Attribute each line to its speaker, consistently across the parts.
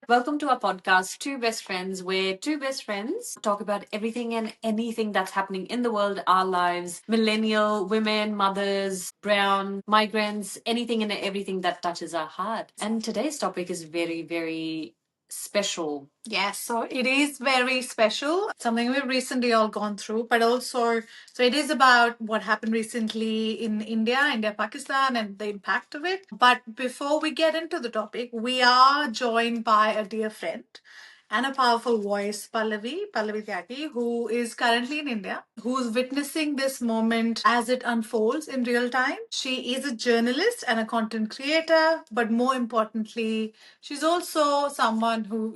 Speaker 1: Welcome to our podcast, Two Best Friends, where two best friends talk about everything and anything that's happening in the world, our lives, millennial, women, mothers, brown, migrants, anything and everything that touches our heart. And today's topic is very, very special.
Speaker 2: Yes, so it is very special, something we've recently all gone through, but also, so it is about what happened recently in India, Pakistan, and the impact of it. But before we get into the topic, we are joined by a dear friend and a powerful voice, Pallavi Tyagi, who is currently in India, who's witnessing this moment as it unfolds in real time. She is a journalist and a content creator, but more importantly, she's also someone who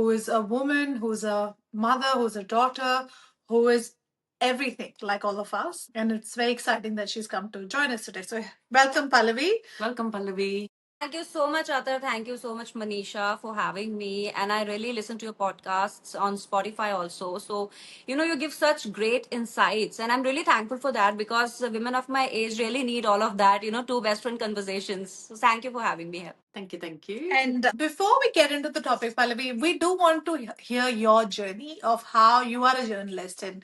Speaker 2: is a woman, who's a mother, who's a daughter, who is everything like all of us. And it's very exciting that she's come to join us today. So, welcome, Pallavi.
Speaker 1: Welcome, Pallavi.
Speaker 3: Thank you so much, Atar. Thank you so much, Manisha, for having me. And I really listen to your podcasts on Spotify also. So, you give such great insights. And I'm really thankful for that because women of my age really need all of that, two best friend conversations. So, thank you for having me here.
Speaker 1: Thank you, thank you.
Speaker 2: And before we get into the topic, Pallavi, we do want to hear your journey of how you are a journalist and,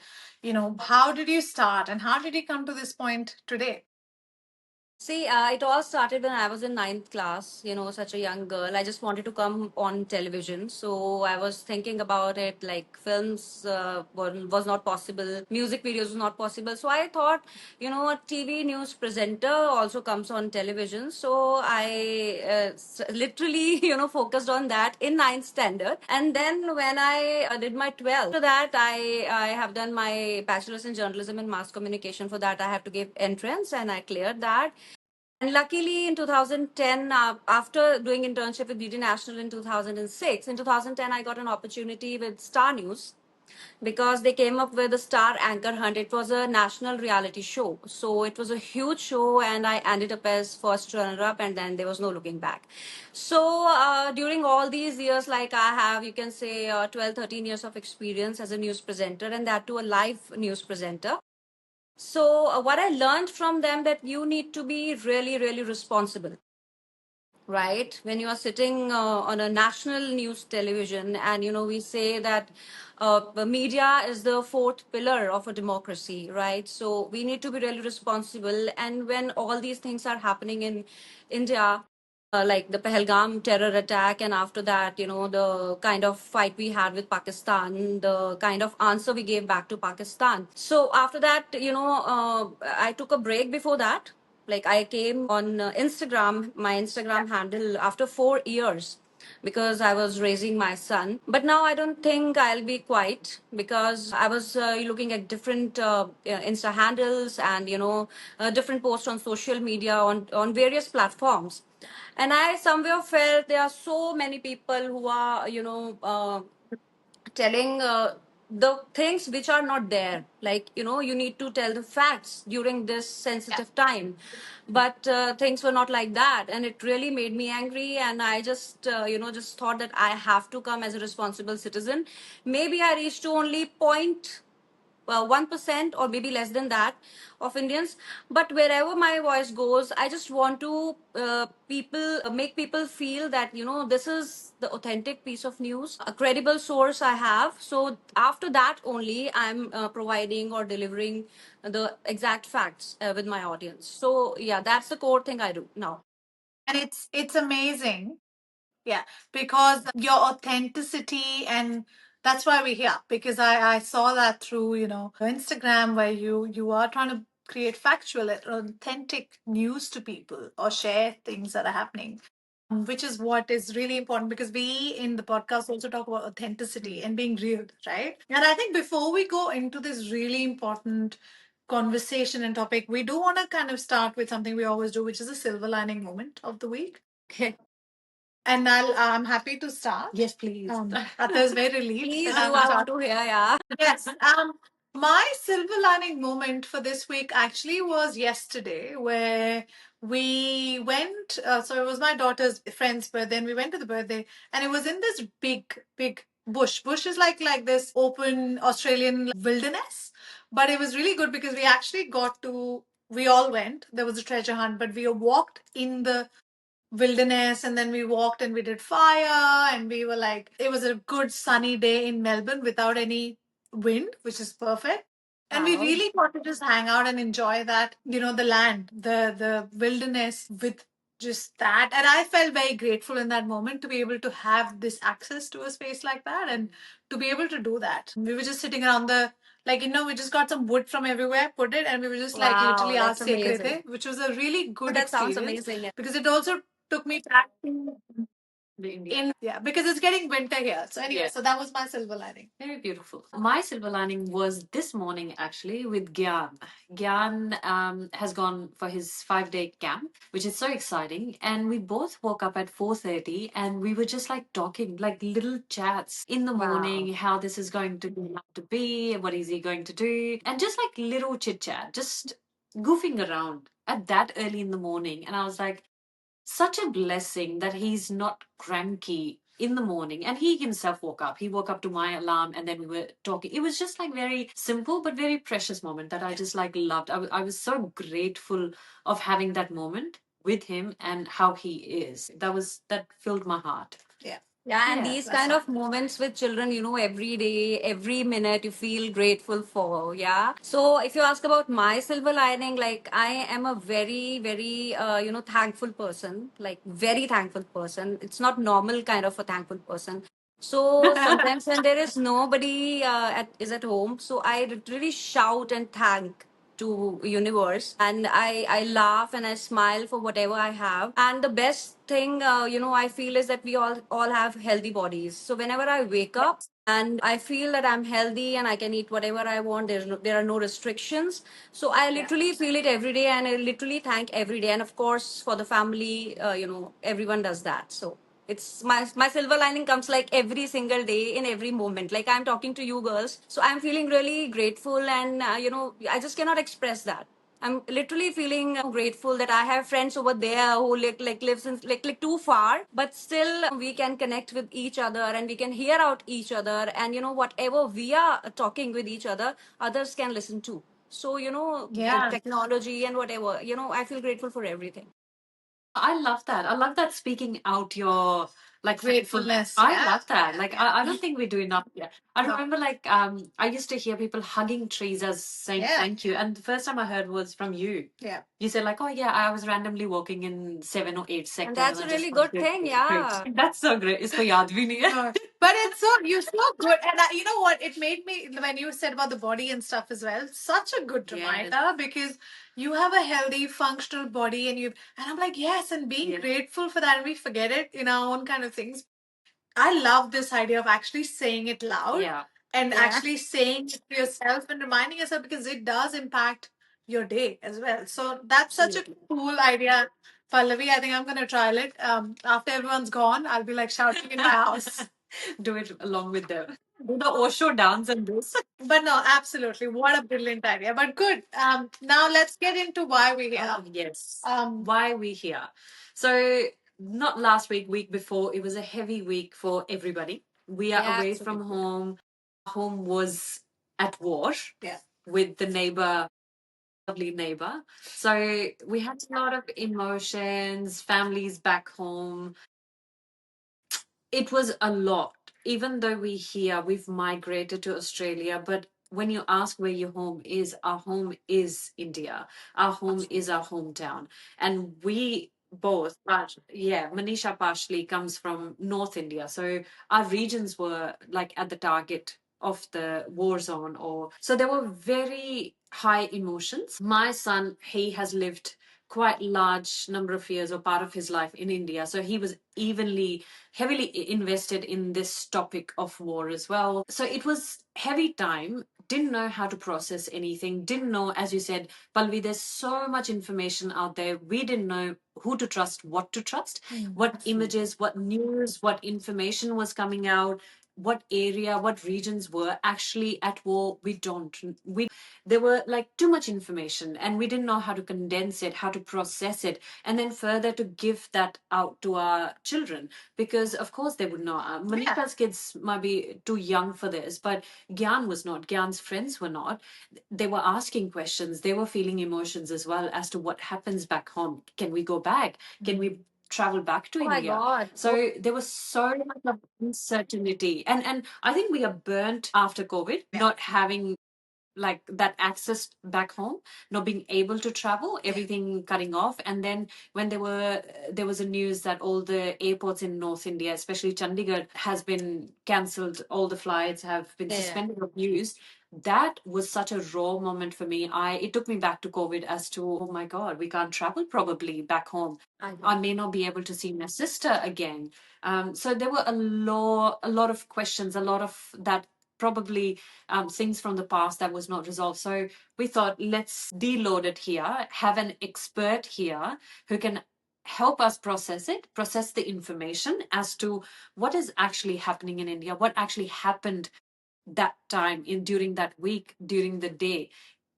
Speaker 2: how did you start and how did you come to this point today?
Speaker 3: See, it all started when I was in ninth class, such a young girl. I just wanted to come on television. So I was thinking about it like films was not possible, music videos was not possible. So I thought, a TV news presenter also comes on television. So I literally, focused on that in ninth standard. And then when I did my 12th, after that, I have done my bachelor's in journalism and mass communication. For that, I have to give entrance and I cleared that. And luckily, in 2010, after doing internship with BT National in 2006, in 2010, I got an opportunity with Star News because they came up with a Star Anchor Hunt. It was a national reality show. So it was a huge show, and I ended up as first runner up, and then there was no looking back. So during all these years, like I have, you can say 12, 13 years of experience as a news presenter, and that too a live news presenter. So what I learned from them that you need to be really, really responsible, right? When you are sitting on a national news television, and we say that the media is the fourth pillar of a democracy, right? So we need to be really responsible. And when all these things are happening in India, like the Pahalgam terror attack, and after that, the kind of fight we had with Pakistan, the kind of answer we gave back to Pakistan. So after that, I took a break before that. Like I came on Instagram, my Instagram handle after 4 years because I was raising my son. But now I don't think I'll be quiet because I was looking at different Insta handles and different posts on social media on various platforms, and I somewhere felt there are so many people who are telling the things which are not there, like you need to tell the facts during this sensitive time, but things were not like that, and it really made me angry, and I just just thought that I have to come as a responsible citizen. Maybe I reached to only point 1% or maybe less than that of Indians. But wherever my voice goes, I just want to make people feel that this is the authentic piece of news, a credible source I have. So after that only, I'm providing or delivering the exact facts with my audience. So yeah, that's the core thing I do now.
Speaker 2: And it's amazing. Yeah, because your authenticity, and that's why we're here. Because I saw that through Instagram, where you are trying to create factual, authentic news to people or share things that are happening, which is what is really important. Because we in the podcast also talk about authenticity and being real, right? And I think before we go into this really important conversation and topic, we do want to kind of start with something we always do, which is a silver lining moment of the week.
Speaker 3: Okay.
Speaker 2: And I'm happy to start. Yes, please. Atta is very relieved.
Speaker 3: Please
Speaker 2: that
Speaker 3: do.
Speaker 2: I'm
Speaker 3: I want
Speaker 2: start-
Speaker 3: to hear. Yeah.
Speaker 2: Yes. My silver lining moment for this week actually was yesterday, where we went. So it was my daughter's friend's birthday, and we went to the birthday, and it was in this big bush. Bush is like this open Australian wilderness, but it was really good because we actually got to. We all went. There was a treasure hunt, but we walked in the wilderness, and then we walked and we did fire, and we were like, it was a good sunny day in Melbourne without any wind, which is perfect. And we
Speaker 3: Wow.
Speaker 2: really got to just hang out and enjoy that, the land, the wilderness with just that. And I felt very grateful in that moment to be able to have this access to a space like that and to be able to do that. We were just sitting around we just got some wood from everywhere, put it, and we were just like
Speaker 3: Wow,
Speaker 2: literally
Speaker 3: that's
Speaker 2: asked
Speaker 3: amazing.
Speaker 2: Krete, which was a really good
Speaker 3: That sounds
Speaker 2: experience
Speaker 3: amazing.
Speaker 2: because it also took me back to yeah, because it's getting winter here. So anyway,
Speaker 1: Yeah.
Speaker 2: so that was my silver lining.
Speaker 1: Very beautiful. My silver lining was this morning actually with Gyan. Gyan has gone for his 5-day camp, which is so exciting. And we both woke up at 4:30 and we were just like talking, like little chats in the
Speaker 3: Wow.
Speaker 1: morning, how this is going to be, what is he going to do, and just like little chit chat, just goofing around at that early in the morning. And I was like, such a blessing that he's not cranky in the morning. And he himself woke up. He woke up to my alarm and then we were talking. It was just like very simple but very precious moment that I just like loved. I was so grateful of having that moment with him and how he is. That filled my heart.
Speaker 2: Yeah.
Speaker 3: Yeah, and
Speaker 1: Yeah,
Speaker 3: these
Speaker 2: that's
Speaker 3: kind
Speaker 2: all.
Speaker 3: of moments with children, every day, every minute, you feel grateful for. Yeah. So if you ask about my silver lining, like I am a very, very, thankful person, like very thankful person. It's not normal kind of a thankful person. So sometimes when there is nobody is at home, so I literally shout and thank to universe, and I laugh and I smile for whatever I have. And the best thing I feel is that we all have healthy bodies. So whenever I wake up and I feel that I'm healthy and I can eat whatever I want, there are no restrictions. So I literally feel it every day, and I literally thank every day. And of course for the family, everyone does that. So it's my silver lining comes like every single day in every moment. Like I'm talking to you girls, so I'm feeling really grateful, and I just cannot express that. I'm literally feeling grateful that I have friends over there who like lives in like too far, but still we can connect with each other and we can hear out each other, and whatever we are talking with each other, others can listen to. So the
Speaker 2: Yeah.
Speaker 3: technology and whatever, I feel grateful for everything.
Speaker 1: I love that. I love that speaking out your like
Speaker 2: Gratefulness,
Speaker 1: I
Speaker 2: yeah,
Speaker 1: love that.
Speaker 2: yeah,
Speaker 1: Like
Speaker 2: yeah.
Speaker 1: I don't think we do enough. Yeah. I
Speaker 2: No.
Speaker 1: remember like I used to hear people hugging trees as saying
Speaker 2: Yeah.
Speaker 1: thank you. And the first time I heard was from you.
Speaker 2: Yeah.
Speaker 1: You said like, oh yeah, I was randomly walking in 7 or 8 sector
Speaker 3: And that's a
Speaker 1: I just
Speaker 3: really good
Speaker 1: wanted
Speaker 3: thing,
Speaker 1: to
Speaker 3: yeah.
Speaker 1: great. That's so great. It's for Yadvini.
Speaker 2: No, but you're so good, and you know what? It made me when you said about the body and stuff as well. Such a good
Speaker 1: Yes.
Speaker 2: reminder because you have a healthy, functional body, and I'm like yes, and being
Speaker 1: Yeah.
Speaker 2: grateful for that, and we forget it in our own kind of things. I love this idea of actually saying it loud
Speaker 1: Yeah.
Speaker 2: and
Speaker 3: Yeah.
Speaker 2: actually saying it to yourself and reminding yourself because it does impact your day as well. So that's such a
Speaker 3: Absolutely.
Speaker 2: cool idea, Pallavi. I think I'm going to trial it. After everyone's gone, I'll be like shouting in my house.
Speaker 1: Do it along with them. Do the Osho dance and this.
Speaker 2: But no, absolutely. What a brilliant idea. But good. Now let's get into why we're here.
Speaker 1: Oh, yes.
Speaker 2: Um,
Speaker 1: Why we here? So not last week, week before, it was a heavy week for everybody. We are
Speaker 3: Yeah,
Speaker 1: away from
Speaker 3: absolutely.
Speaker 1: home. Home was at war
Speaker 2: Yeah.
Speaker 1: with the neighbor, lovely neighbor. So we had a lot of emotions, families back home. It was a lot. Even though we've migrated to Australia, but when you ask where your home is, our home is India. Our home is our hometown. And we both, yeah, Manisha partially comes from North India. So our regions were like at the target of the war zone, or so there were very high emotions. My son, he has lived quite large number of years or part of his life in India. So he was heavily invested in this topic of war as well. So it was heavy time. Didn't know how to process anything. Didn't know, as you said, Palvi, there's so much information out there. We didn't know who to trust, what to trust, what images, what news, what information was coming out, what area, what regions were actually at war. We there were like too much information and we didn't know how to condense it, how to process it, and then further to give that out to our children, because of course they would know. Manika's kids might be too young for this, but Gyan was not. Gyan's friends were not. They were asking questions. They were feeling emotions as well as to what happens back home. Can we go back? Can we travel back to
Speaker 3: Oh my
Speaker 1: India.
Speaker 3: God.
Speaker 1: So there was so much of uncertainty. And I think we are burnt after COVID, not having like that access back home, not being able to travel, everything cutting off. And then when there was a news that all the airports in North India, especially Chandigarh, has been cancelled, all the flights have been
Speaker 3: Yeah.
Speaker 1: suspended or used. That was such a raw moment for me. It took me back to COVID as to, oh my God, we can't travel probably back home.
Speaker 3: I know.
Speaker 1: I may not be able to see my sister again. So there were a lot of questions, a lot of that probably things from the past that was not resolved. So we thought, let's deload it here, have an expert here who can help us process it, process the information as to what is actually happening in India, what actually happened that time in during that week, during the day.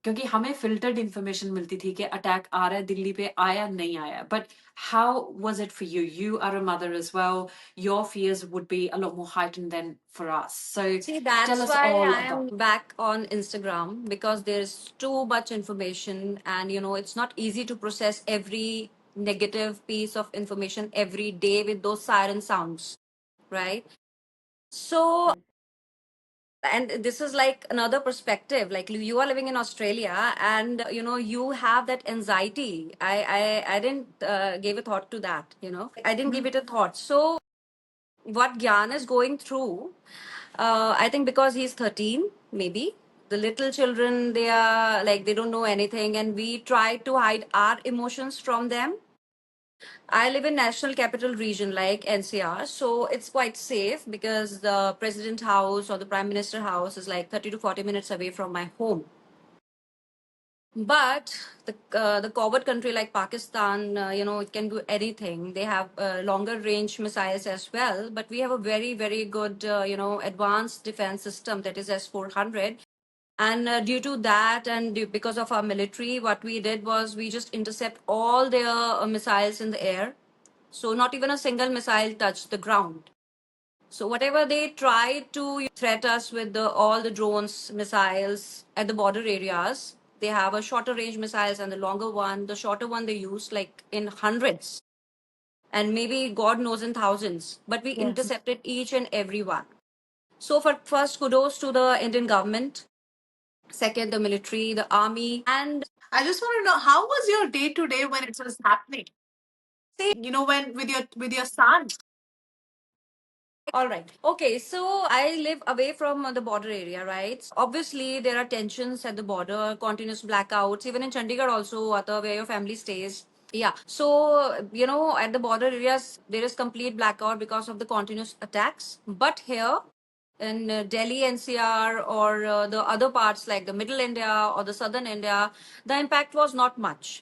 Speaker 1: क्योंकि हमें filtered information मिलती थी कि attack आ रहा है दिल्ली पे, आया नहीं आया. But how was it for you? You are a mother as well. Your fears would be a lot more heightened than for us. So
Speaker 3: See,
Speaker 1: tell
Speaker 3: that's
Speaker 1: us
Speaker 3: why
Speaker 1: all
Speaker 3: I am
Speaker 1: about.
Speaker 3: back on Instagram, because there's too much information, and it's not easy to process every negative piece of information every day with those siren sounds, right? So, and this is like another perspective. Like, you are living in Australia, and you have that anxiety. I didn't give a thought to that. I didn't give it a thought. So what Gyan is going through, I think because he's 13, maybe. The little children, they are like, they don't know anything, and we try to hide our emotions from them. I live in National Capital Region like NCR, so it's quite safe because the President House or the Prime Minister House is like 30 to 40 minutes away from my home. But the covert country like Pakistan, it can do anything. They have longer range missiles as well, but we have a very, very good, advanced defense system, that is S-400. And due to that, and because of our military, what we did was we just intercept all their missiles in the air. So not even a single missile touched the ground. So whatever they try to threat us with all the drones, missiles at the border areas, they have a shorter range missiles and the longer one. The shorter one they use like in hundreds, and maybe God knows in thousands. But we intercepted each and every one. So first, kudos to the Indian government. Second, the military, the army, and
Speaker 2: I just want to know, how was your day to day when it was happening? When with your son.
Speaker 3: all right. Okay, so I live away from the border area, right? Obviously, there are tensions at the border, continuous blackouts, even in Chandigarh also, Ata, where your family stays. Yeah. So, at the border areas, there is complete blackout because of the continuous attacks. But here in Delhi NCR, or the other parts like the middle India or the southern India, the impact was not much.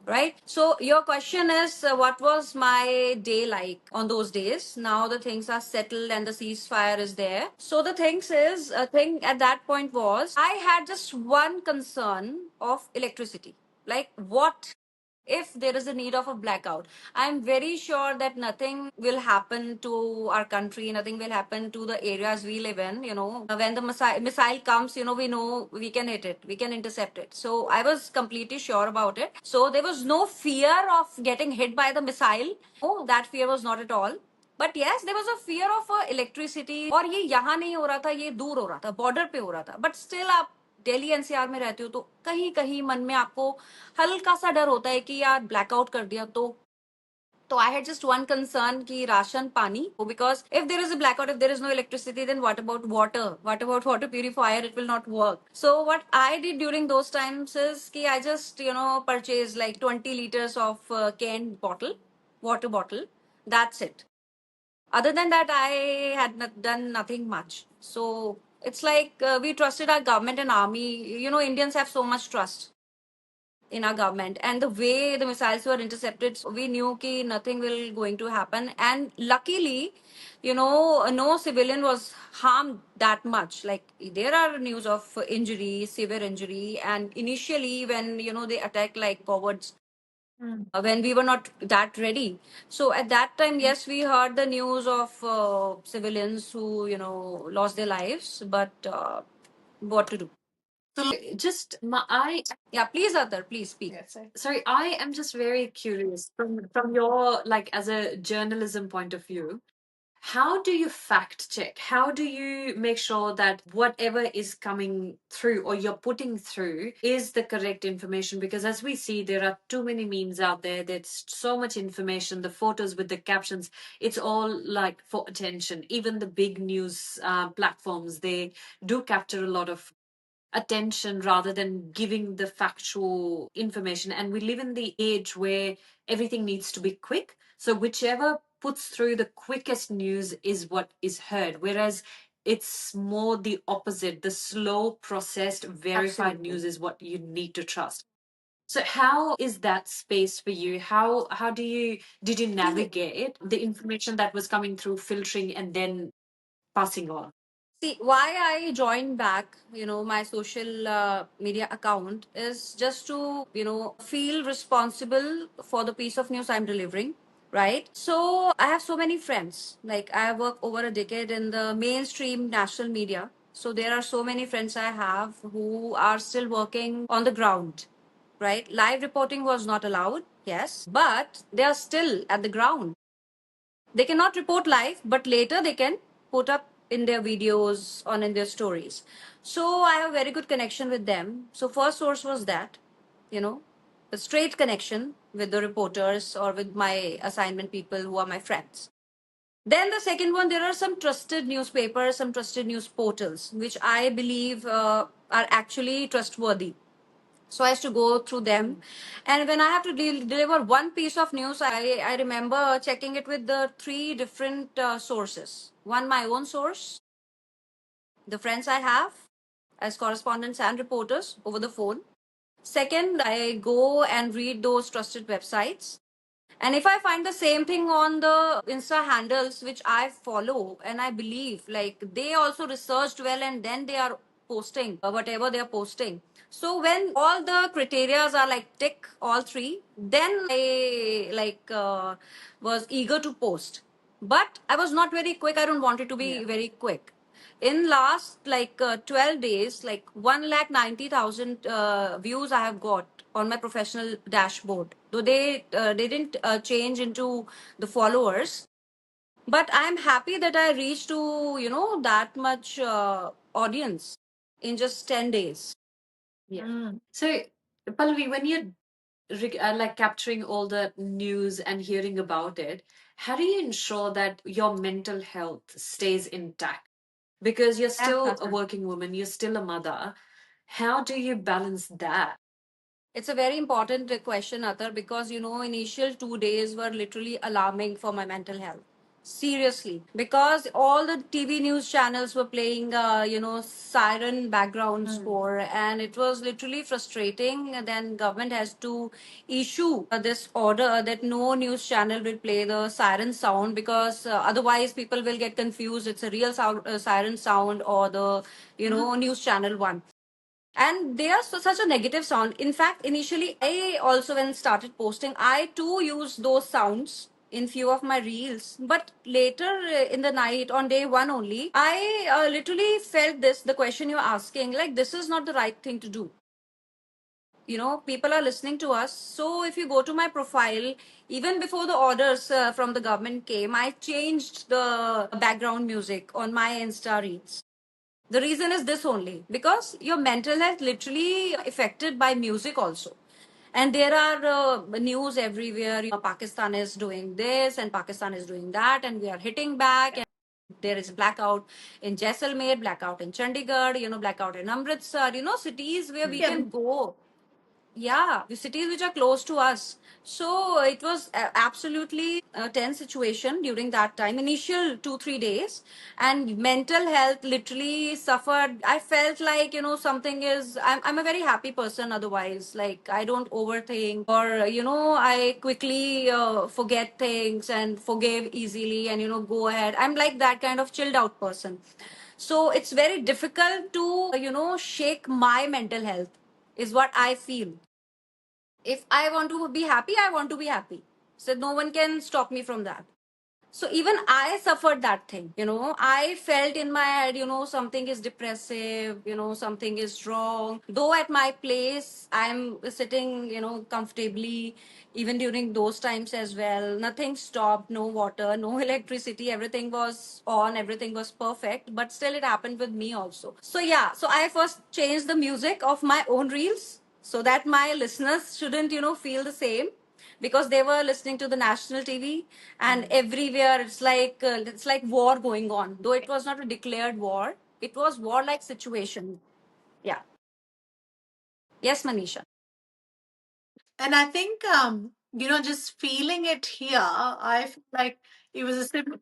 Speaker 3: Right. So your question is, what was my day like on those days? Now the things are settled and the ceasefire is there. So the things is, a thing at that point was, I had just one concern of electricity. Like, what if there is a need of a blackout? I'm very sure that nothing will happen to our country, nothing will happen to the areas we live in. When the missile comes, we know we can hit it, we can intercept it. So I was completely sure about it. So there was no fear of getting hit by the missile. No, that fear was not at all. But yes there was a fear of electricity, और ये यहाँ नहीं हो रहा था, ये दूर हो रहा था, बॉर्डर पे हो रहा था. बट स्टिल आप दिल्ली एनसीआर में रहते हो तो कहीं कहीं मन में आपको हल्का सा डर होता है कि यार ब्लैकआउट कर दिया तो I had just one concern कि राशन पानी, because if there is a blackout, if there is no electricity, then what about water? What about water purifier? It will not work. So what I did during those times is कि I just purchased like 20 liters of canned bottle, water bottle. That's it. Other than that, I had done nothing much. So it's like we trusted our government and army. Indians have so much trust in our government, and the way the missiles were intercepted, so we knew ki nothing will going to happen. And luckily, no civilian was harmed that much. Like, there are news of injury, severe injury, and initially when they attacked like cowards, when we were not that ready. So at that time, yes, we heard the news of civilians who lost their lives, but what to do?
Speaker 1: Just I
Speaker 3: Yeah, please, Atar, please speak.
Speaker 2: Yes, sir.
Speaker 1: sorry, I am just very curious from your like as a journalism point of view. How do you fact check? How do you make sure that whatever is coming through or you're putting through is the correct information? Because as we see, there are too many memes out there. There's so much information, the photos with the captions, it's all like for attention. Even the big news platforms, they do capture a lot of attention rather than giving the factual information. And we live in the age where everything needs to be quick. So whichever puts through the quickest news is what is heard. Whereas it's more the opposite. The slow processed, verified
Speaker 3: Absolutely.
Speaker 1: news is what you need to trust. So how is that space for you? How did you navigate the information that was coming through, filtering and then passing on?
Speaker 3: See, why I joined back, my social media account is just to, feel responsible for the piece of news I'm delivering, right? So I have so many friends. Like I work over a decade in the mainstream national media. So there are so many friends I have who are still working on the ground, right? Live reporting was not allowed, yes, but they are still at the ground. They cannot report live, but later they can put up in their videos or in their stories. So I have a very good connection with them. So first source was that, you know, a straight connection with the reporters or with my assignment people who are my friends. Then the second one, there are some trusted newspapers, some trusted news portals, which I believe are actually trustworthy. So I used to go through them. And when I have to deliver one piece of news, I remember checking it with the three different sources. One, my own source, the friends I have as correspondents and reporters over the phone. Second, I go and read those trusted websites. And if I find the same thing on the Insta handles which I follow and I believe like they also researched well and then they are posting whatever they are posting. So when all the criterias are like tick all three, then I was eager to post. But I was not very quick. I don't want it to be very quick. In last 12 days, like 1,90,000 views I have got on my professional dashboard. Though they didn't change into the followers, but I'm happy that I reached to that much audience in just 10 days.
Speaker 1: Yeah. So, Pallavi, when you're like capturing all the news and hearing about it, how do you ensure that your mental health stays intact? Because you're still a working woman, you're still a mother. How do you balance that?
Speaker 3: It's a very important question, Atar, because initial 2 days were literally alarming for my mental health. Seriously, because all the TV news channels were playing, siren background score, and it was literally frustrating. And then government has to issue this order that no news channel will play the siren sound because otherwise people will get confused. It's a real sound, siren sound or the news channel one, and they are such a negative sound. In fact, initially I also, when started posting, I too used those sounds in few of my reels, but later in the night on day one only, I literally felt this, the question you're asking, like this is not the right thing to do. People are listening to us. So if you go to my profile, even before the orders from the government came, I changed the background music on my Insta reels. The reason is this only, because your mental health literally affected by music also. And there are news everywhere. Pakistan is doing this and Pakistan is doing that, and we are hitting back. And there is blackout in Jaisalmer, blackout in Chandigarh, blackout in Amritsar. Cities where we can go. Yeah, the cities which are close to us. So it was absolutely a tense situation during that time, initial 2 3 days, and mental health literally suffered. I felt like something is. I'm a very happy person otherwise. Like I don't overthink, or I quickly forget things and forgive easily, and go ahead. I'm like that kind of chilled out person. So it's very difficult to shake my mental health, is what I feel. If I want to be happy, I want to be happy. So no one can stop me from that. So even I suffered that thing, I felt in my head, something is depressive, something is wrong. Though at my place, I'm sitting, comfortably, even during those times as well. Nothing stopped, no water, no electricity, everything was on, everything was perfect. But still, it happened with me also. So, yeah, so I first changed the music of my own reels so that my listeners shouldn't, feel the same, because they were listening to the national TV, and everywhere it's like war going on. Though it was not a declared war, it was war-like situation. Yeah. Yes, Manisha.
Speaker 2: And I think, just feeling it here, I feel like it was a similar.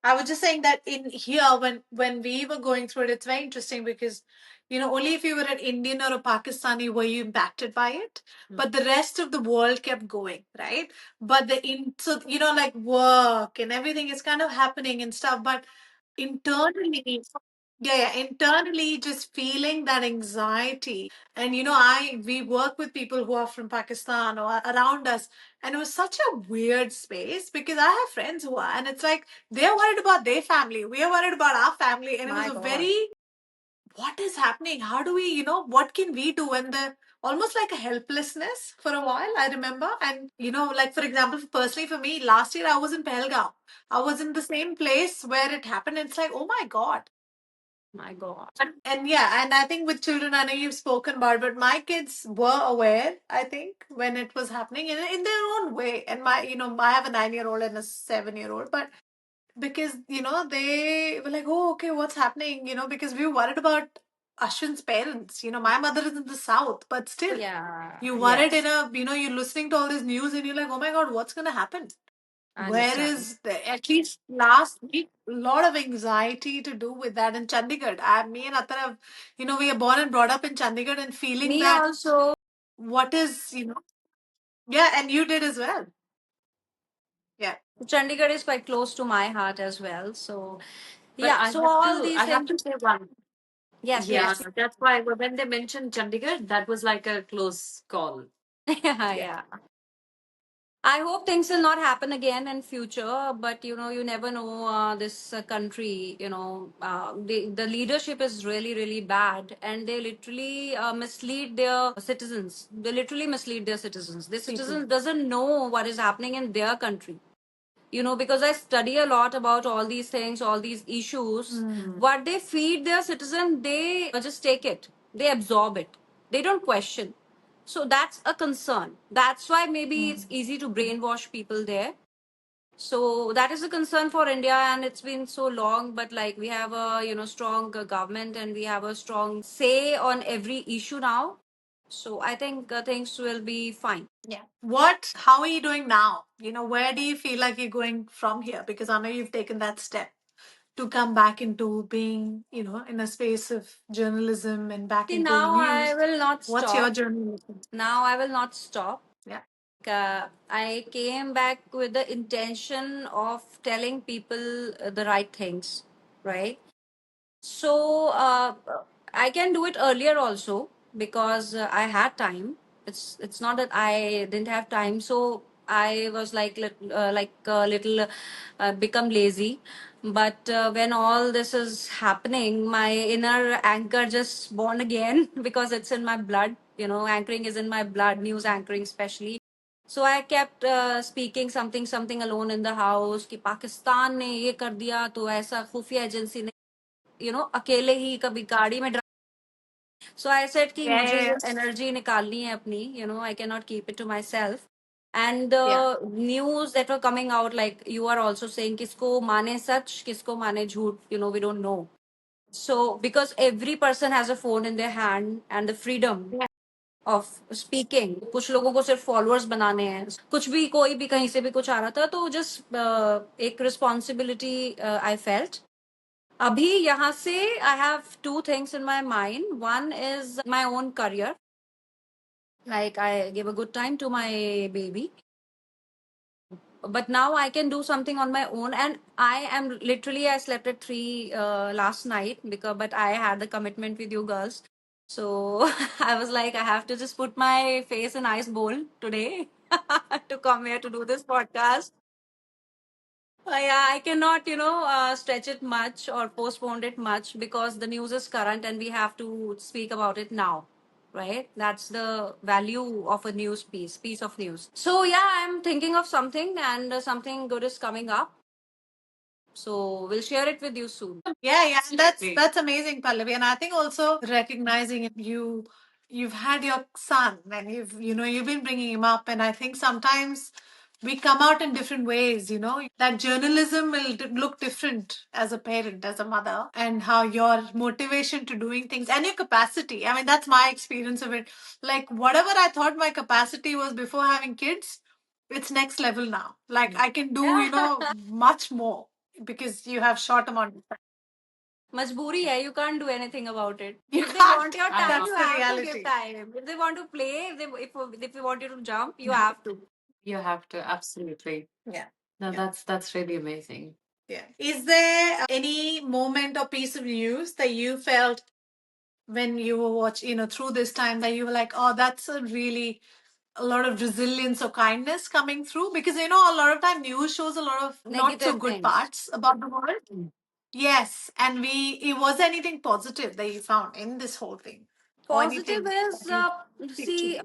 Speaker 2: I was just saying that in here, when we were going through it, it's very interesting because, only if you were an Indian or a Pakistani were you impacted by it, but the rest of the world kept going, right? But so like work and everything is kind of happening and stuff, but internally, yeah, internally, just feeling that anxiety. And we work with people who are from Pakistan or around us, and it was such a weird space because I have friends who are, and it's like they're worried about their family, we are worried about our family, and it was
Speaker 3: My
Speaker 2: a
Speaker 3: God.
Speaker 2: very, what is happening? How do we, what can we do? And the almost like a helplessness for a while, I remember. And, like for example, personally for me, last year I was in Pahalgam. I was in the same place where it happened. It's like, oh my God.
Speaker 3: My God.
Speaker 2: And yeah, and I think with children, I know you've spoken about it, but my kids were aware, I think, when it was happening in their own way. And I have a 9-year-old and a 7-year-old, but because they were like, oh, okay, what's happening, because we were worried about Ashwin's parents. My mother is in the south, but still,
Speaker 3: Yeah.
Speaker 2: you worried
Speaker 3: Yes.
Speaker 2: in a, you're listening to all this news and you're like, oh my God, what's going to happen?
Speaker 3: I
Speaker 2: Where
Speaker 3: understand.
Speaker 2: is at least last week, a lot of anxiety to do with that in Chandigarh. Me and Atar have, we are born and brought up in Chandigarh, and feeling
Speaker 3: Me
Speaker 2: that
Speaker 3: also.
Speaker 2: what is, yeah, and you did as well. Yeah.
Speaker 3: Chandigarh is quite close to my heart as well. So,
Speaker 1: But
Speaker 3: yeah. So all these
Speaker 1: I have
Speaker 3: things.
Speaker 1: to say one.
Speaker 3: Yes,
Speaker 1: Yeah,
Speaker 3: please.
Speaker 1: that's why when they mentioned Chandigarh, that was like a close call.
Speaker 3: Yeah,
Speaker 2: Yeah.
Speaker 3: yeah. I hope things will not happen again in future, but you never know. This country, the leadership is really, really bad, and they literally mislead their citizens. They literally mislead their citizens. The
Speaker 2: People.
Speaker 3: citizens doesn't know what is happening in their country. Because I study a lot about all these things, all these issues. What they feed their citizen, they just take it, they absorb it, they don't question. So that's a concern. That's why maybe it's easy to brainwash people there. So that is a concern for India, and it's been so long. But like, we have a strong government, and we have a strong say on every issue now. So I think things will be fine.
Speaker 2: Yeah. How are you doing now? Where do you feel like you're going from here? Because I know you've taken that step to come back into being, in a space of journalism and back
Speaker 3: See,
Speaker 2: into
Speaker 3: now I
Speaker 2: news.
Speaker 3: will not
Speaker 2: What's your
Speaker 3: stop.
Speaker 2: journalism?
Speaker 3: Now I will not stop.
Speaker 2: Yeah.
Speaker 3: I came back with the intention of telling people the right things, right? So I can do it earlier also, because I had time. It's not that I didn't have time. So I was like a little become lazy. But when all this is happening, my inner anchor just born again, because it's in my blood. Anchoring is in my blood. News anchoring especially. So I kept speaking something alone in the house कि पाकिस्तान ने ये कर दिया तो ऐसा खुफिया agency ने अकेले ही कभी गाड़ी में सो आई सेड कि मुझे ये
Speaker 2: Yes.
Speaker 3: एनर्जी निकालनी है अपनी I can not keep it to myself and
Speaker 2: Yeah.
Speaker 3: News that were coming out like you are also saying किसको माने सच किसको माने झूठ we don't know so because every person has a phone in their hand and the freedom
Speaker 2: Yeah.
Speaker 3: Of speaking कुछ लोगों को सिर्फ फॉलोअर्स बनाने हैं कुछ भी कोई भी कहीं से भी कुछ आ रहा था तो जस्ट एक रिस्पॉन्सिबिलिटी आई फेल्ट अभी यहाँ से I have two things in my mind one is my own career like I gave a good time to my baby, but now I can do something on my own, and I am literally I slept at 3 last night because but I had the commitment with you girls, so I was like I have to just put my face in ice bowl today to come here to do this podcast. Yeah, I cannot, stretch it much or postpone it much because the news is current and we have to speak about it now, right? That's the value of a news piece of news. So yeah, I'm thinking of something, and something good is coming up. So we'll share it with you soon.
Speaker 2: Yeah, and that's amazing, Pallavi. And I think also recognizing you've had your son and you've been bringing him up, and I think sometimes we come out in different ways. That journalism will look different as a parent, as a mother, and how your motivation to doing things and your capacity. I mean, that's my experience of it. Like whatever I thought my capacity was before having kids, it's next level now. Like I can do much more because you have short amount of time.
Speaker 3: Majboori hai, you can't do anything about it.
Speaker 2: You
Speaker 3: If they
Speaker 2: can't.
Speaker 3: want your
Speaker 1: I
Speaker 3: time,
Speaker 1: know.
Speaker 3: you
Speaker 2: That's the
Speaker 3: have to give
Speaker 2: reality.
Speaker 3: time. If they want to play, if they want you to jump, you have to.
Speaker 1: You have to, absolutely.
Speaker 2: Yeah.
Speaker 1: No,
Speaker 2: Yeah.
Speaker 1: that's really amazing.
Speaker 2: Yeah. Is there any moment or piece of news that you felt when you were through this time that you were like, oh, that's a lot of resilience or kindness coming through? Because, a lot of time news shows a lot of not so
Speaker 3: Negative
Speaker 2: good
Speaker 3: things.
Speaker 2: parts about the world. Yes. And was there anything positive that you found in this whole thing? Or
Speaker 3: Positive
Speaker 2: anything
Speaker 3: is,
Speaker 2: that you pictured?
Speaker 3: see,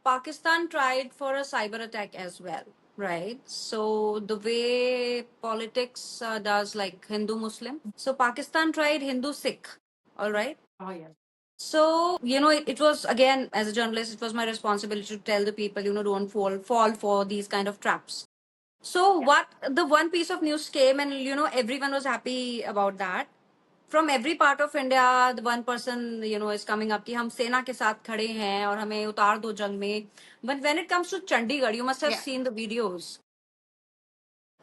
Speaker 3: Pakistan tried for a cyber attack as well, right? So the way politics does like Hindu Muslim. So Pakistan tried Hindu Sikh, all right?
Speaker 1: Oh yeah.
Speaker 3: So, it was again, as a journalist, it was my responsibility to tell the people, don't fall for these kind of traps. So what the one piece of news came, and everyone was happy about that. From every part of India, the one person is coming up कि हम सेना के साथ खड़े हैं और हमें उतार दो जंग में. But when it comes to Chandigarh, you must have
Speaker 2: Yeah.
Speaker 3: seen the videos.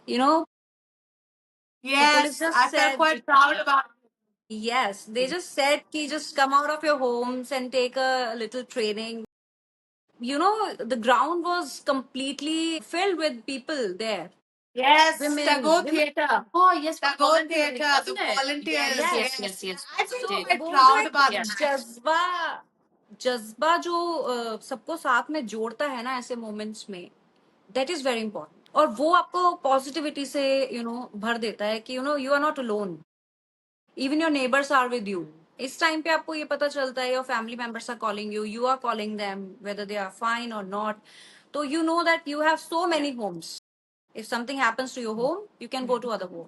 Speaker 3: You know, the police
Speaker 2: Yes,
Speaker 3: just
Speaker 2: I felt
Speaker 3: said,
Speaker 2: quite proud about
Speaker 3: yes, they just said कि just come out of your homes and take a little training. The ground was completely filled with people there.
Speaker 2: Yes,
Speaker 3: Women,
Speaker 2: Tagore
Speaker 3: women.
Speaker 2: Theatre.
Speaker 1: Oh yes, for
Speaker 2: Tagore
Speaker 1: volunteering,
Speaker 2: Theatre, the
Speaker 1: wasn't it?
Speaker 2: volunteers.
Speaker 1: Yes,
Speaker 3: Yes.
Speaker 1: yes, yes.
Speaker 2: I
Speaker 1: We
Speaker 2: feel
Speaker 3: तो
Speaker 1: did.
Speaker 2: quite
Speaker 3: वो जो
Speaker 2: proud
Speaker 3: एक
Speaker 2: about
Speaker 1: Yeah.
Speaker 2: that.
Speaker 3: जज्बा जो सबको साथ में जोड़ता है ना ऐसे मोमेंट्स में, दैट इज वेरी इंपॉर्टेंट. और वो आपको पॉजिटिविटी से भर देता है कि you are not alone, even your neighbours are with you. इस टाइम पे आपको ये पता चलता है your family members are calling you, you are calling them whether they are fine और नॉट. तो you know that you have so many homes. If something happens to your home, you can go to other home.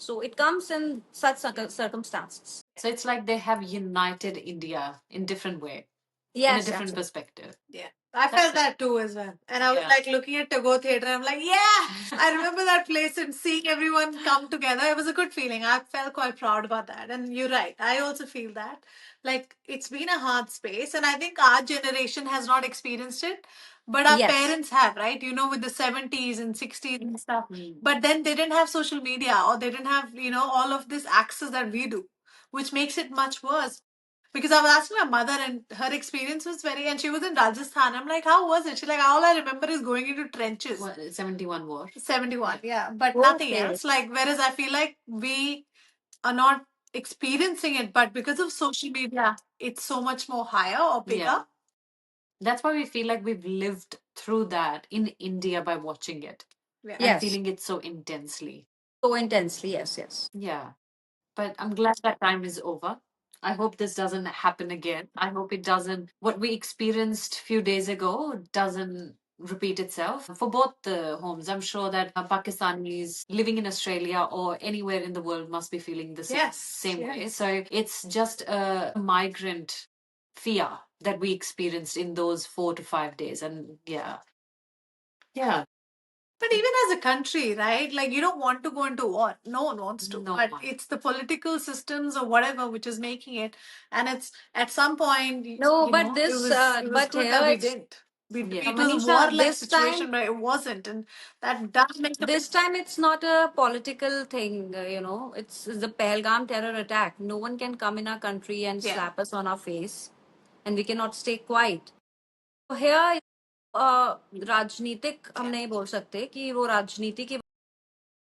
Speaker 3: So it comes in such circumstances.
Speaker 1: So it's like they have united India in different way, in a
Speaker 3: Yes,
Speaker 1: different
Speaker 3: absolutely.
Speaker 1: perspective.
Speaker 2: Yeah. I
Speaker 1: That's
Speaker 2: felt
Speaker 1: it.
Speaker 2: that too as well. And I was
Speaker 1: Yeah.
Speaker 2: like looking at Tagore Theatre, I'm like, yeah, I remember that place and seeing everyone come together. It was a good feeling. I felt quite proud about that. And you're right. I also feel that. Like, it's been a hard space. And I think our generation has not experienced it. But our
Speaker 3: Yes.
Speaker 2: parents have, right? With the 70s and 60s and stuff. But then they didn't have social media or they didn't have, all of this access that we do, which makes it much worse. Because I was asking my mother, and her experience was and she was in Rajasthan. I'm like, how was it? She's like, all I remember is going into trenches.
Speaker 1: What, 71 war.
Speaker 2: 71, yeah, but nothing
Speaker 3: Okay.
Speaker 2: else. Like, whereas I feel like we are not experiencing it, but because of social media, it's so much more higher or bigger.
Speaker 1: Yeah. That's why we feel like we've lived through that in India by watching it
Speaker 2: Yeah.
Speaker 1: and
Speaker 3: Yes.
Speaker 1: feeling it so intensely.
Speaker 3: So intensely, yes.
Speaker 1: Yeah. But I'm glad that time is over. I hope this doesn't happen again. I hope it doesn't, what we experienced a few days ago doesn't repeat itself for both the homes. I'm sure that Pakistanis living in Australia or anywhere in the world must be feeling the same way.
Speaker 2: Yes.
Speaker 1: So it's just a migrant fear that we experienced in those 4 to 5 days. And yeah.
Speaker 2: But even as a country, right? Like, you don't want to go into war. No one wants to.
Speaker 1: No
Speaker 2: But
Speaker 1: one.
Speaker 2: it's the political systems or whatever which is making it. And it's at some point,
Speaker 3: No, but
Speaker 2: it
Speaker 3: this,
Speaker 2: was
Speaker 3: but
Speaker 2: good
Speaker 3: here
Speaker 2: that we
Speaker 3: it's
Speaker 2: didn't.
Speaker 1: Yeah.
Speaker 2: It was a
Speaker 3: Manisha,
Speaker 2: war-like
Speaker 3: this
Speaker 2: situation,
Speaker 3: time,
Speaker 2: but it wasn't. And that does make a
Speaker 3: this time it's not a political thing. It's the Pahalgam terror attack. No one can come in our country and
Speaker 2: Yeah.
Speaker 3: slap us on our face, and we cannot stay quiet. So here, राजनीतिक हम नहीं बोल सकते कि वो राजनीति की,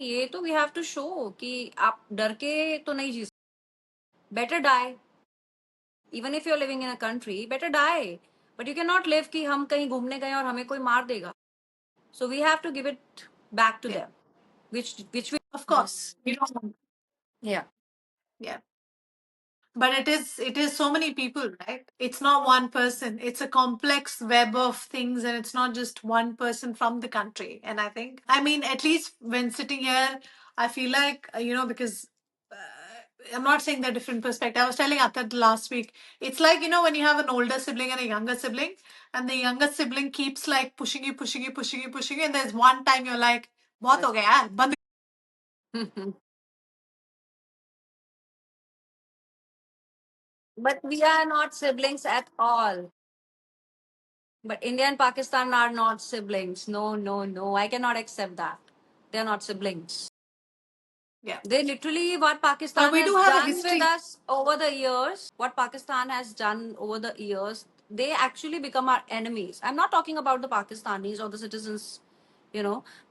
Speaker 3: ये तो we have to show कि आप डर के तो नहीं जी सकते. Better die. Even if you're living in a country, better die. But you cannot live कि हम कहीं घूमने गए और हमें कोई मार देगा. So we have to give it back to
Speaker 2: Yeah.
Speaker 3: them, which we
Speaker 2: Of course, we don't want.
Speaker 3: Yeah.
Speaker 2: Yeah. But it is so many people, right? It's not one person. It's a complex web of things, and it's not just one person from the country. And I think, I mean, at least when sitting here, I feel like, because I'm not saying they're different perspective. I was telling Atta last week, it's like, when you have an older sibling and a younger sibling, and the younger sibling keeps like pushing you, pushing you, pushing you, pushing you, and there's one time you're like, "Bahut ho gaya yaar, band."
Speaker 3: But we are not siblings at all. But India and Pakistan are not siblings. No, no, no. I cannot accept that. They're not siblings.
Speaker 2: Yeah.
Speaker 3: They literally, what
Speaker 2: But
Speaker 3: Pakistan
Speaker 2: we
Speaker 3: has
Speaker 2: do have a
Speaker 3: done with
Speaker 2: history.
Speaker 3: us over the years, what Pakistan has done over the years, they actually become our enemies. I'm not talking about the Pakistanis or the citizens,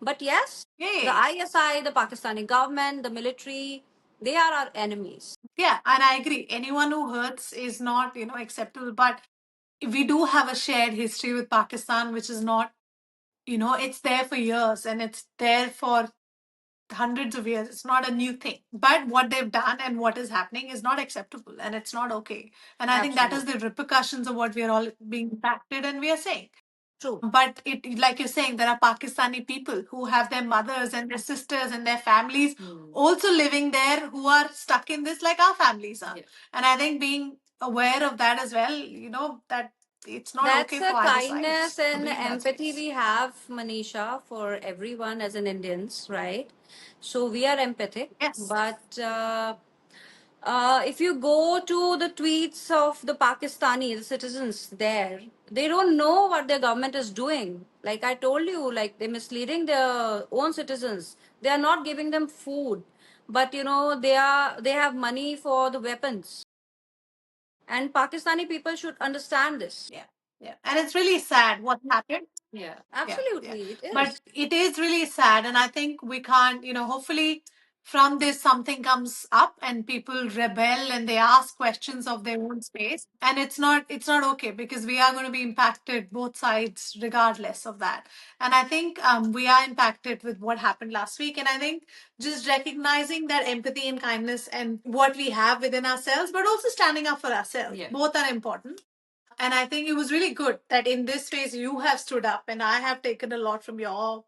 Speaker 3: but yes,
Speaker 2: Yeah,
Speaker 3: the
Speaker 2: yeah,
Speaker 3: ISI, the Pakistani government, the military, they are our enemies.
Speaker 2: yeah, and I agree. Anyone who hurts is not, acceptable. But we do have a shared history with Pakistan, which is not, it's there for years and it's there for hundreds of years. It's not a new thing. But what they've done and what is happening is not acceptable and it's not okay. And I think that is
Speaker 3: Absolutely.
Speaker 2: the repercussions of what we are all being impacted and we are saying.
Speaker 3: True.
Speaker 2: But like you're saying, there are Pakistani people who have their mothers and their sisters and their families also living there who are stuck in this like our families are. Yeah. And I think being aware of that as well, that it's not
Speaker 3: That's
Speaker 2: okay
Speaker 3: a
Speaker 2: for either side.
Speaker 3: kindness
Speaker 2: I
Speaker 3: and
Speaker 2: believe that's
Speaker 3: empathy
Speaker 2: it.
Speaker 3: we have, Manisha, for everyone as an Indians, right? So we are empathic,
Speaker 2: Yes.
Speaker 3: but if you go to the tweets of the Pakistani, the citizens there, they don't know what their government is doing. Like I told you, like they're misleading their own citizens. They are not giving them food, but they have money for the weapons. And Pakistani people should understand this.
Speaker 2: Yeah. Yeah. And it's really sad what happened.
Speaker 3: Yeah,
Speaker 2: Yeah.
Speaker 3: absolutely, it
Speaker 2: But
Speaker 3: is.
Speaker 2: it is really sad. And I think we can't, hopefully from this something comes up and people rebel and they ask questions of their own space. And it's not okay because we are going to be impacted both sides regardless of that. And I think we are impacted with what happened last week. And I think just recognizing that empathy and kindness and what we have within ourselves, but also standing up for ourselves. Yeah. Both are important. And I think it was really good that in this phase you have stood up and I have taken a lot from your,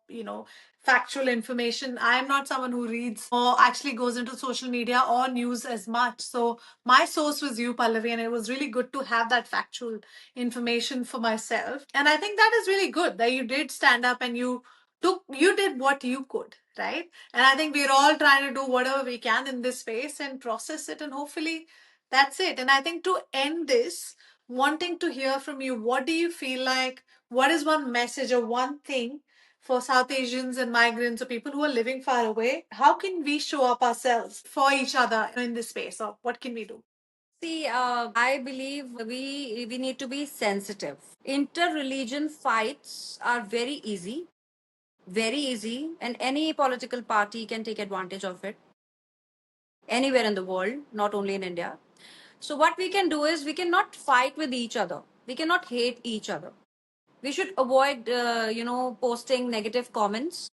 Speaker 2: factual information. I am not someone who reads or actually goes into social media or news as much. So my source was you, Pallavi, and it was really good to have that factual information for myself. And I think that is really good that you did stand up and you did what you could, right? And I think we're all trying to do whatever we can in this space and process it and hopefully that's it. And I think to end this, wanting to hear from you. What do you feel like? What is one message or one thing for South Asians and migrants or people who are living far away? How can we show up ourselves for each other in this space? Or what can we do?
Speaker 3: See, I believe we need to be sensitive. Inter-religion fights are very easy, and any political party can take advantage of it anywhere in the world, not only in India. So what we can do is we cannot fight with each other. We cannot hate each other. We should avoid, posting negative comments,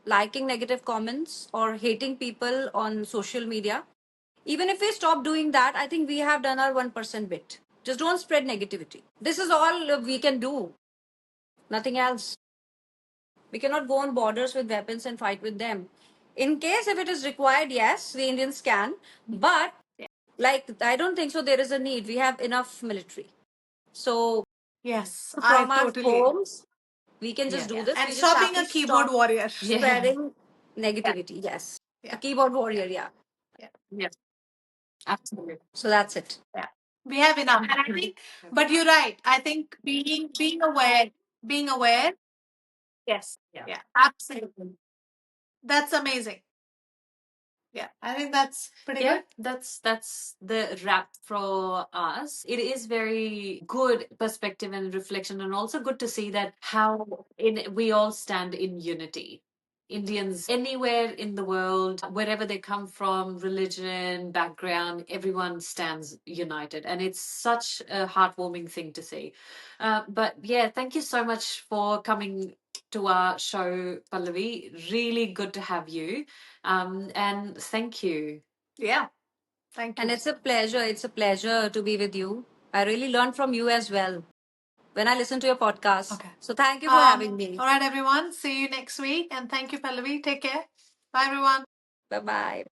Speaker 3: liking negative comments, or hating people on social media. Even if we stop doing that, I think we have done our 1% bit. Just don't spread negativity. This is all we can do. Nothing else. We cannot go on borders with weapons and fight with them. In case if it is required, yes, the Indians can. But like I don't think so there is a need. We have enough military. So
Speaker 2: Yes, I
Speaker 3: from our
Speaker 2: totally.
Speaker 3: homes, we can just
Speaker 2: Yeah.
Speaker 3: do
Speaker 2: Yeah.
Speaker 3: this.
Speaker 2: And
Speaker 3: We just
Speaker 2: stop
Speaker 3: have
Speaker 2: being
Speaker 3: to
Speaker 2: a keyboard
Speaker 3: stop
Speaker 2: warrior. Yeah.
Speaker 3: spreading negativity. Yes. A
Speaker 2: Yeah.
Speaker 3: keyboard warrior, yeah.
Speaker 2: Yeah.
Speaker 1: Yes, absolutely.
Speaker 3: So that's it.
Speaker 2: Yeah. We have enough. And I think, but you're right. I think being aware. Yes.
Speaker 1: Yeah.
Speaker 2: Yeah. Absolutely. That's amazing. Yeah, I think that's pretty
Speaker 1: Yeah,
Speaker 2: good.
Speaker 1: that's the wrap for us. It is very good perspective and reflection, and also good to see that how we all stand in unity. Indians anywhere in the world, wherever they come from, religion, background, everyone stands united. And it's such a heartwarming thing to see. But yeah, thank you so much for coming to our show, Pallavi. Really good to have you. And thank you.
Speaker 2: Yeah. Thank you.
Speaker 3: And it's a pleasure. It's a pleasure to be with you. I really learned from you as well when I listen to your podcast.
Speaker 2: Okay.
Speaker 3: So thank you for having me.
Speaker 2: All right, everyone. See you next week. And thank you, Pallavi. Take care. Bye, everyone.
Speaker 3: Bye bye.